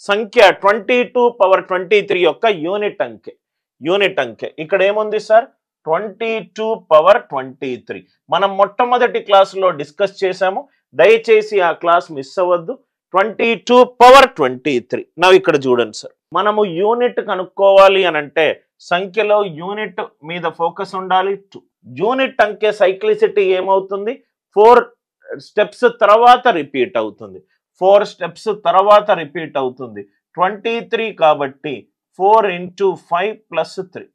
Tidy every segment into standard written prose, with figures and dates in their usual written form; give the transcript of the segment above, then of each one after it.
సంఖ్య 22 యొక్క యూనిట్ అంకె ఇక్కడ ఏముంది సార్ 22 మనం మొట్టమొదటి క్లాసులో డిస్కస్ చేసాము, దయచేసి ఆ క్లాస్ మిస్ అవ్వద్దు. 22 నా ఇక్కడ చూడండి సార్, మనము యూనిట్ కనుక్కోవాలి అని అంటే సంఖ్యలో యూనిట్ మీద ఫోకస్ ఉండాలి. యూనిట్ అంకె సైక్లిసిటీ ఏమవుతుంది 4 స్టెప్స్ తర్వాత రిపీట్ అవుతుంది. 23 కాబట్టి 4 into 5 plus 3.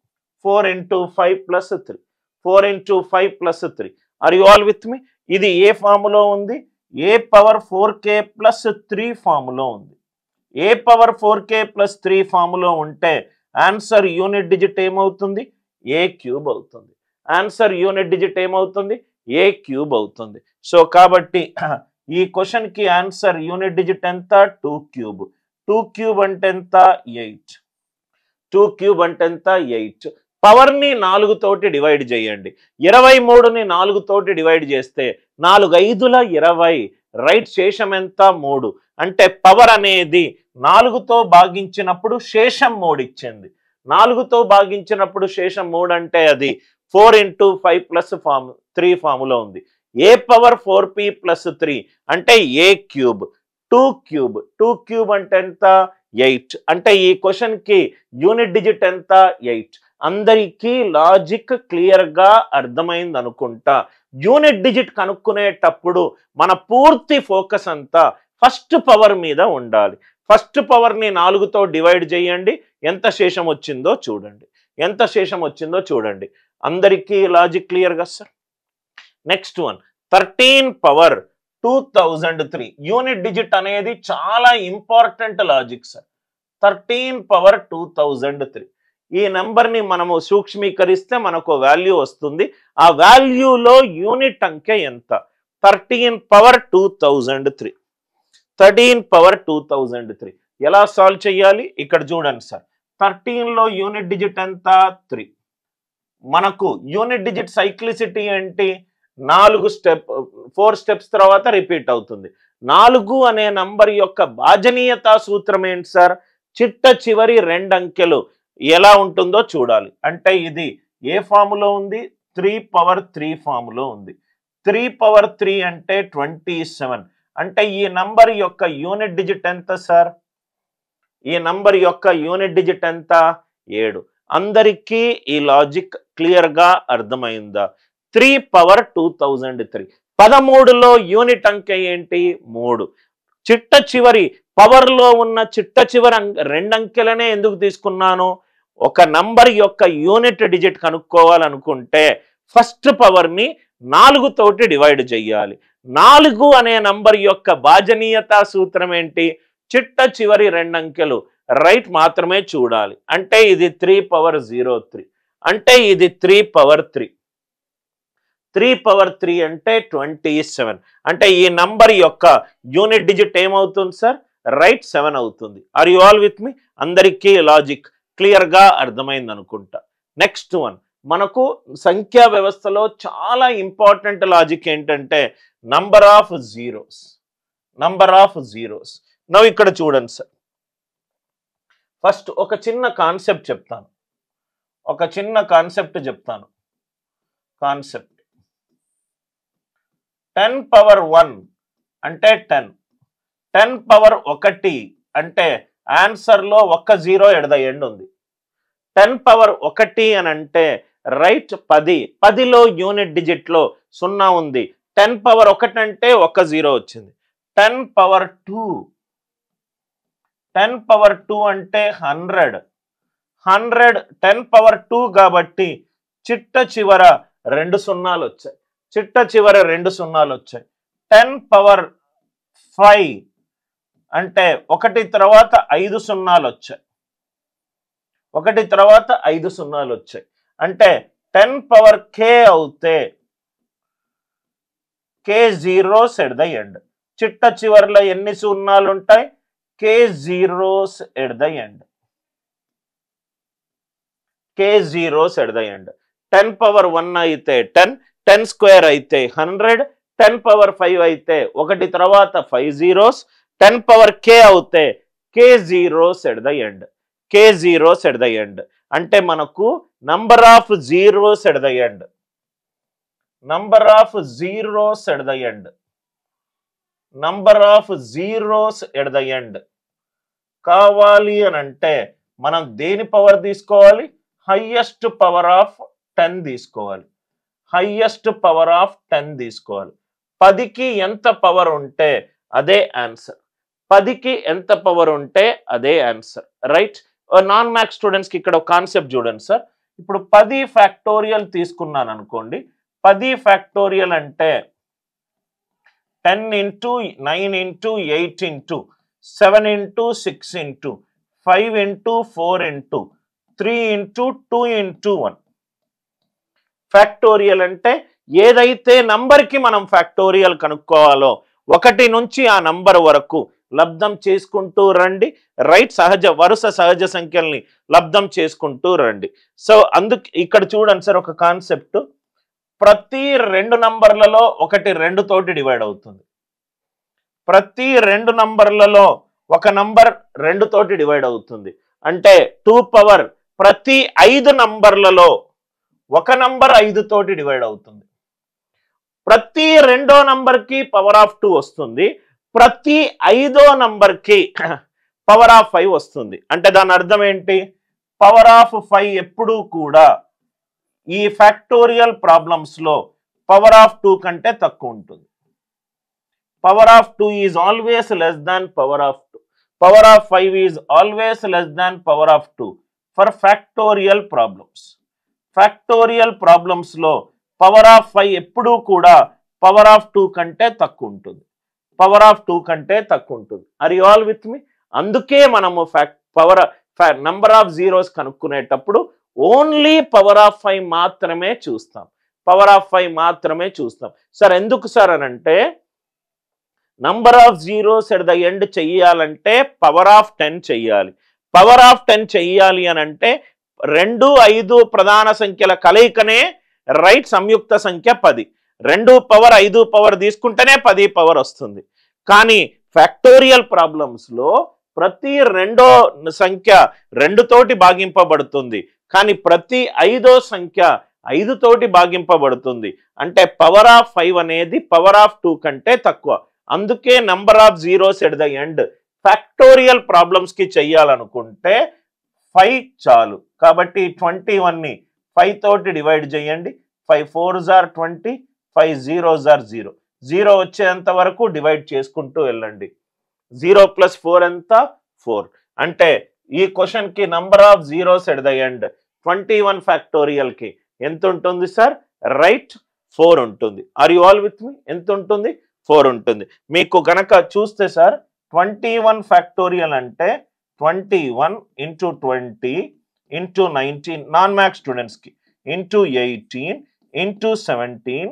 4 into 5 plus 3. 4 into 5 plus 3. Are you all with me? ఇది ఏ ఫార్ములో ఉంది? a power 4k plus 3 ఫార్ములో ఉంది. a power 4k plus 3 ఫార్ములో ఉంటే ఆన్సర్ యూనిట్ డిజిట్ ఏమవుతుంది? a క్యూబ్ అవుతుంది. ఆన్సర్ యూనిట్ డిజిట్ ఏమవుతుంది? a క్యూబ్ అవుతుంది. సో కాబట్టి ఈ క్వశ్చన్ కి ఆన్సర్ యూనిట్ డిజిట్ ఎంత? 2 క్యూబ్. 2 క్యూబ్ అంటే ఎంత? 8. 2 క్యూబ్ అంటే ఎంత? 8. పవర్ ని 4 తోటి డివైడ్ చేయండి. 23ని 4 తోటి డివైడ్ చేస్తే 4 5ల 20. రైట్, శేషం ఎంత? 3. అంటే పవర్ అనేది 4తో భాగించినప్పుడు శేషం 3 ఇచ్చింది. 4తో భాగించినప్పుడు శేషం 3 అంటే అది 4 into 5 plus 3 ఫార్ములా ఉంది. a power 4p plus 3 అంటే a క్యూబ్. 2 క్యూబ్. 2 క్యూబ్ అంటే ఎంత? 8. అంటే ఈ క్వశ్చన్ కి యూనిట్ డిజిట్ ఎంత? 8. అందరికీ లాజిక్ క్లియర్ గా అర్థమైంది అనుకుంటా. యూనిట్ డిజిట్ కనుక్కునేటప్పుడు మన పూర్తి ఫోకస్ అంతా ఫస్ట్ పవర్ మీద ఉండాలి. ఫస్ట్ పవర్ ని 4తో డివైడ్ చేయండి, ఎంత శేషం వచ్చిందో చూడండి. అందరికీ లాజిక్ క్లియర్ గా sir? Next one 13 power 2003. Unit digit అనేది చాలా ఇంపార్టెంట్ లాజిక్ సార్. 13 power 2003. ఈ నెంబర్ని మనము సూక్ష్మీకరిస్తే మనకు వాల్యూ వస్తుంది. ఆ వాల్యూలో యూనిట్ అంకె ఎంత? 13 power 2003. 13 power 2003 ఎలా సాల్వ్ చేయాలి? ఇక్కడ చూడండి సార్, 13లో యూనిట్ డిజిట్ ఎంత? 3. మనకు యూనిట్ డిజిట్ సైక్లిసిటీ ఏంటి? 4 స్టెప్స్ తర్వాత రిపీట్ అవుతుంది. 4 అనే నంబర్ యొక్క భాజనీయతా సూత్రం ఏంటి సార్? చిట్ట చివరి 2 అంకెలు ఎలా ఉంటుందో చూడాలి. అంటే ఇది ఏ ఫార్ములో ఉంది? 3 power 3 ఫార్ములో ఉంది. 3 power 3 అంటే 27. అంటే ఈ నంబర్ యొక్క యూనిట్ డిజిట్ ఎంత సార్? ఈ నంబర్ యొక్క యూనిట్ డిజిట్ ఎంత? 7. అందరికీ ఈ లాజిక్ క్లియర్ గా అర్థమైందా? 3 power 2003. 13లో యూనిట్ అంకె ఏంటి? 3. చిట్ట చివరి పవర్ లో ఉన్న చిట్ట చివరి 2 అంకెలనే ఎందుకు తీసుకున్నాను? ఒక నంబర్ యొక్క యూనిట్ డిజిట్ కనుక్కోవాలనుకుంటే ఫస్ట్ పవర్ ని 4 తోటి డివైడ్ చేయాలి. 4 అనే నంబర్ యొక్క భాజనీయతా సూత్రం ఏంటి? చిట్ట చివరి 2 అంకెలు రైట్ మాత్రమే చూడాలి. అంటే ఇది 3 power 03. అంటే ఇది 3 power 3. 3 power 3 అంటే 27. అంటే ఈ నంబర్ యొక్క యూనిట్ డిజిట్ ఏమవుతుంది సార్? రైట్ 7 అవుతుంది. ఆర్ యు ఆల్ విత్ మీ? అందరికీ లాజిక్ క్లియర్ గా అర్థమైంది అనుకుంటా. నెక్స్ట్ వన్, మనకు సంఖ్యా వ్యవస్థలో చాలా ఇంపార్టెంట్ లాజిక్ ఏంటంటే నంబర్ ఆఫ్ జీరోస్. నవ్వు ఇక్కడ చూడండి సార్, ఫస్ట్ ఒక చిన్న కాన్సెప్ట్ చెప్తాను. కాన్సెప్ట్ 10 power 1 అంటే 10. 10 power 1 అంటే ఆన్సర్ లో 1 0 ఎట్ ద ఎండ్ ఉంది. 10 power 1 అని అంటే రైట్ 10. 10లో యూనిట్ డిజిట్ లో 0 ఉంది. 10 power 1 అంటే 1 0 వచ్చింది. 10 power 2 అంటే 100. 10 power 2 కాబట్టి చిట్ట చివర 2 సున్నాలు వచ్చాయి. 10 power 5 అంటే 1 తర్వాత 5 సున్నాలు వచ్చాయి. అంటే 10 power k అవుతే k zeros at the end. చిట్ట చివరిలో ఎన్ని సున్నాలు ఉంటాయి? k zeros at the end. 10 power 1 అయితే 10, 10 square అయితే 100, 10 power 5 అయితే 1 తర్వాత 5 zeros, 10 power k అవుతే k zeros at the end. K zeros at the end. అంటే మనకు number of zeros at the end. Number of zeros at the end. Number of zeros at the end. కావాలి అని అంటే మనం దేని power తీసుకోవాలి? Highest power of 10 తీసుకోవాలి. Highest power of 10 తీసుకోవాలి. 10కి ఎంత పవర్ ఉంటే అదే ఆన్సర్. 10కి ఎంత పవర్ ఉంటే అదే ఆన్సర్. రైట్? నాన్ మ్యాథ్స్ స్టూడెంట్స్కి ఇక్కడ ఒక కాన్సెప్ట్ చూడండి సార్. ఇప్పుడు 10 ఫ్యాక్టోరియల్ తీసుకున్నాను అనుకోండి. 10 ఫ్యాక్టోరియల్ అంటే 10 into 9 into 8 into 7 into 6 into 5 into 4 into 3 into 2 into 1. Factorial అంటే ఏదైతే నంబర్కి మనం ఫ్యాక్టోరియల్ కనుక్కోవాలో 1 నుంచి ఆ నంబర్ వరకు లబ్ధం చేసుకుంటూ రండి. రైట్? వరుస సహజ సంఖ్యల్ని లబ్ధం చేసుకుంటూ రండి. సో అందుకు ఇక్కడ చూడండి సార్ ఒక కాన్సెప్ట్. ప్రతి 2 నంబర్లలో ఒకటి 2 తోటి డివైడ్ అవుతుంది. ప్రతి 2 నంబర్లలో ఒక నంబర్ 2 తోటి డివైడ్ అవుతుంది. అంటే 2 పవర్ ప్రతి 5 నంబర్లలో ఒక నంబర్ 5 తోటి డివైడ్ అవుతుంది. ప్రతి 2వ నంబర్కి పవర్ ఆఫ్ 2 వస్తుంది. ప్రతి 5వ నంబర్కి పవర్ ఆఫ్ 5 వస్తుంది. అంటే దాని అర్థం ఏంటి? పవర్ ఆఫ్ 5 ఎప్పుడూ కూడా ఈ ఫ్యాక్టోరియల్ ప్రాబ్లమ్స్లో పవర్ ఆఫ్ 2 కంటే తక్కువ ఉంటుంది. Power of 2 is always less than power of 2. Power of 5 is always less than power of 2 for factorial problems. Factorial ప్రాబ్లమ్స్లో పవర్ ఆఫ్ 5 ఎప్పుడూ కూడా పవర్ ఆఫ్ 2 కంటే తక్కువ ఉంటుంది. పవర్ ఆఫ్ 2 కంటే తక్కువ ఉంటుంది. Are you all with me? అందుకే మనము నంబర్ ఆఫ్ జీరోస్ కనుక్కునేటప్పుడు ఓన్లీ పవర్ ఆఫ్ 5 మాత్రమే చూస్తాం. పవర్ ఆఫ్ 5 మాత్రమే చూస్తాం. సార్ ఎందుకు సార్ అని అంటే number of zeros at the end చెయ్యాలంటే పవర్ ఆఫ్ 10 చెయ్యాలి. పవర్ ఆఫ్ 10 చెయ్యాలి అని అంటే 2, 5 ప్రధాన సంఖ్యల కలయికనే రైట్ సంయుక్త సంఖ్య 10. 2 పవర్ 5 పవర్ తీసుకుంటేనే 10 పవర్ వస్తుంది. కానీ ఫ్యాక్టోరియల్ ప్రాబ్లమ్స్లో ప్రతి 2వ సంఖ్య 2 తోటి భాగింపబడుతుంది. కానీ ప్రతి 5వ సంఖ్య 5 తోటి భాగింపబడుతుంది. అంటే పవర్ ఆఫ్ 5 అనేది పవర్ ఆఫ్ 2 కంటే తక్కువ. అందుకే number of zeros at the end factorial ప్రాబ్లమ్స్కి చెయ్యాలనుకుంటే 5 చాలు. కాబట్టి 21ని 5 తోటి డివైడ్ చేయండి. 5 4s are 20, 5 zeros are 0. 0 వచ్చేంత వరకు డివైడ్ చేసుకుంటూ వెళ్ళండి. 0 + 4 ఎంత? 4. అంటే ఈ క్వశ్చన్కి number of zeros at the end 21 ఫ్యాక్టోరియల్కి ఎంత ఉంటుంది సార్? రైట్, 4 ఉంటుంది. ఆర్ యు ఆల్ విత్ మీ? ఎంత ఉంటుంది? 4 ఉంటుంది. మీకు గనక చూస్తే సార్ 21 ఫ్యాక్టోరియల్ అంటే 21 into 20 into 19 నాన్ మ్యాథ్స్ స్టూడెంట్స్కి into 18 into 17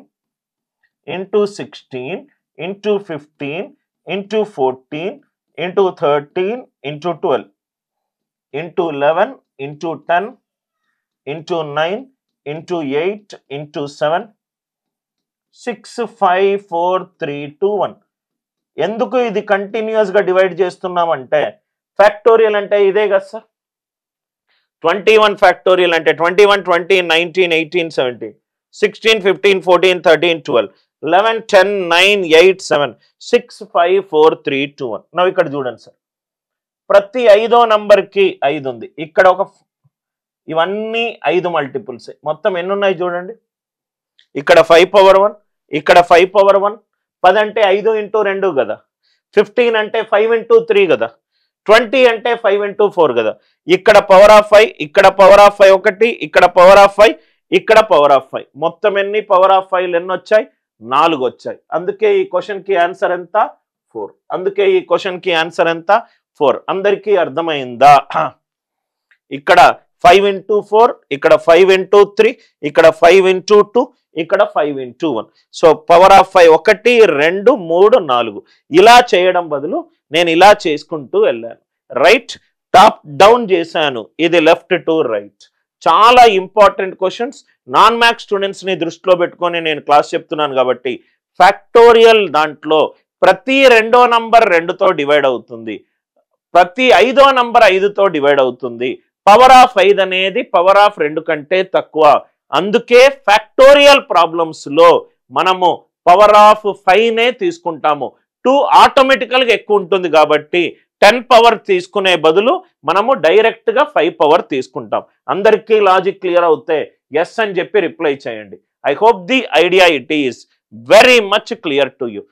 into 16 into 15 into 14 into 13 into 12 into 11 into 10 into 9 into 8 into 7 6 5 4 3 2 1. ఎందుకు ఇది కంటిన్యూస్గా డివైడ్ చేస్తున్నామంటే ఫ్యాక్టోరియల్ అంటే ఇదే కదా సార్. 21 ఫ్యాక్టోరియల్ అంటే 21 20 19 18 17 16 15 14 13 12 11 10 9 8 7 6 5 4 3 2 1. నవ్వు ఇక్కడ చూడండి సార్, ప్రతి 5వ నంబర్కి 5 ఉంది. ఇక్కడ ఇవన్నీ 5 మల్టిపుల్స్. మొత్తం ఎన్ని ఉన్నాయి చూడండి. ఇక్కడ 5 పవర్ 1, ఇక్కడ 5 పవర్ 1. 10 అంటే 5 into 2 కదా. 15 అంటే 5 into 3 కదా. 20 అంటే 5 into 4 కదా. ఇక్కడ పవర్ ఆఫ్ 5, ఇక్కడ పవర్ ఆఫ్ 5 ఒకటి, ఇక్కడ పవర్ ఆఫ్ 5, ఇక్కడ పవర్ ఆఫ్ 5. మొత్తం ఎన్ని పవర్ ఆఫ్ 5 ఎన్ని వచ్చాయి? 4 వచ్చాయి. అందుకే ఈ క్వశ్చన్కి ఆన్సర్ ఎంత? 4. అందుకే ఈ క్వశ్చన్కి ఆన్సర్ ఎంత? 4. అందరికీ అర్థమైందా? ఇక్కడ 5 into 4, ఇక్కడ 5 into 3, ఇక్కడ 5 into 2, ఇక్కడ 5 into 1. So power of 5 1 2 3 4. ఇలా చేయడం బదులు నేను ఇలా చేసుకుంటూ వెళ్ళాను. రైట్, టాప్ డౌన్ చేశాను. ఇది లెఫ్ట్ టు రైట్. చాలా ఇంపార్టెంట్ క్వశ్చన్స్. నాన్ మ్యాథ్స్ స్టూడెంట్స్ని దృష్టిలో పెట్టుకొని నేను క్లాస్ చెప్తున్నాను కాబట్టి ఫ్యాక్టోరియల్ దాంట్లో ప్రతి 2వ నంబర్ 2తో డివైడ్ అవుతుంది. ప్రతి 5వ నంబర్ 5తో డివైడ్ అవుతుంది. పవర్ ఆఫ్ 5 అనేది పవర్ ఆఫ్ 2 కంటే తక్కువ. అందుకే ఫ్యాక్టోరియల్ ప్రాబ్లమ్స్ లో మనము పవర్ ఆఫ్ 5నే తీసుకుంటాము. 2 ఆటోమేటికల్గా ఎక్కువ ఉంటుంది కాబట్టి 10 పవర్ తీసుకునే బదులు మనము డైరెక్ట్ గా 5 పవర్ తీసుకుంటాం. అందరికీ లాజిక్ క్లియర్ అవుతే ఎస్ అని చెప్పి రిప్లై చేయండి. I hope the idea it is very much clear to you.